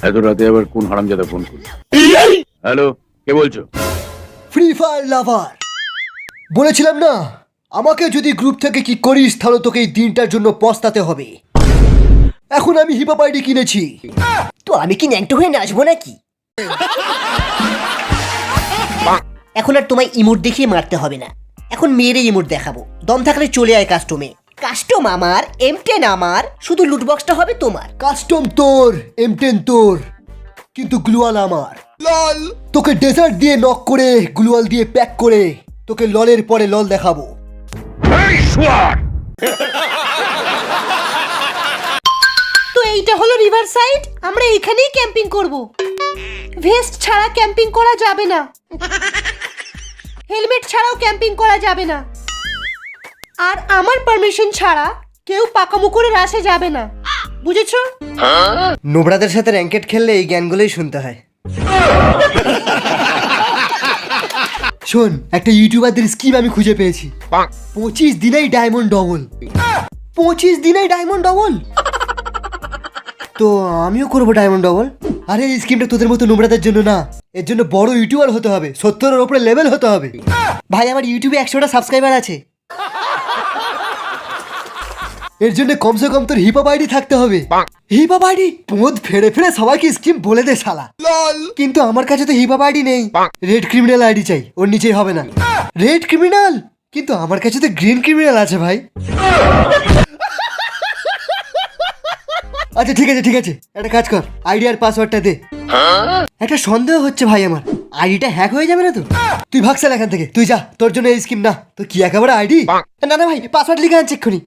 এত রাতে আবার কোন হারামজাদা ফোন করলো? হ্যালো, কে বলছো? ফ্রি ফায়ার লাভার বলেছিলাম না, আমাকে যদি গ্রুপ থেকে কি করিস তাহলে তোকে এই দিনটার জন্য পস্তাতে হবে। এখন আমি হিপ হপ আইডি কিনেছি। তো আমি কি ন্যাংটো হয়ে নাচবো নাকি? এখন আর তোমায় ইমোট দেখিয়ে মারতে হবে না, এখন মেয়েরে ইমোট দেখাবো। দম থাকলে চলে আয় কাস্টমে। কাস্টম আমার, M10 আমার, শুধু লুটবক্সটা হবে তোমার। কাস্টম তোর, M10 তোর, কিন্তু গ্লুয়াল আমার। তোকে ডেজার্ট দিয়ে নক করে গ্লুয়াল দিয়ে প্যাক করে তোকে ললের পরে লল দেখাবো। তো এইটা হলো রিভার সাইড, আমরা এখানেই ক্যাম্পিং করব। ভেস্ট ছাড়া ক্যাম্পিং করা যাবে না, হেলমেট ছাড়াও ক্যাম্পিং করা যাবে না, আর আমার পারমিশন ছাড়া কেউ পাকামো করে রাশে যাবে না, বুঝেছো? নোবরাদের সাথে র্যাঙ্কেট খেললে এই জ্ঞানগুলোই শুনতে হয়। শোন, একটা ইউটিউবারদের স্কিম আমি খুঁজে পেয়েছি। 25 দিনেই ডায়মন্ড ডবল। 25 দিনেই ডায়মন্ড ডবল। তো আমিও করবো ডায়মন্ড ডবল। আরে এই স্কিমটা তোদের মতো নোবরাদের জন্য না, এর জন্য বড় ইউটিউবার হতে হবে, 70-এর উপরে লেভেল হতে হবে। ভাই আমার ইউটিউবে 100টা সাবস্ক্রাইবার আছে। এর জন্য কমসে কম তোর হিপ হপ আইডি থাকতে হবে। হিপ হপ আইডি পোঁদ ফেড়ে ফেড়ে সবাইকে স্কিম বলে দে শালা। কিন্তু আমার কাছে তো হিপ হপ আইডি নেই, রেড ক্রিমিনাল আইডি চাই, ওর নিচেই হবে না। রেড ক্রিমিনাল, কিন্তু আমার কাছে তো গ্রিন ক্রিমিনাল আছে ভাই। আচ্ছা ঠিক আছে ঠিক আছে, একটা কাজ কর, আইডি আর পাসওয়ার্ডটা দে। একটা সন্দেহ হচ্ছে ভাই, আমার আইডিটা হ্যাক হয়ে যাবে না তো? তুই ভাগসাল এখান থেকে, তুই যা, তোর জন্য এই স্কিম না। তো কি একেবারে আইডি? না না ভাই, পাসওয়ার্ড লিখে আনছি এক্ষুনি।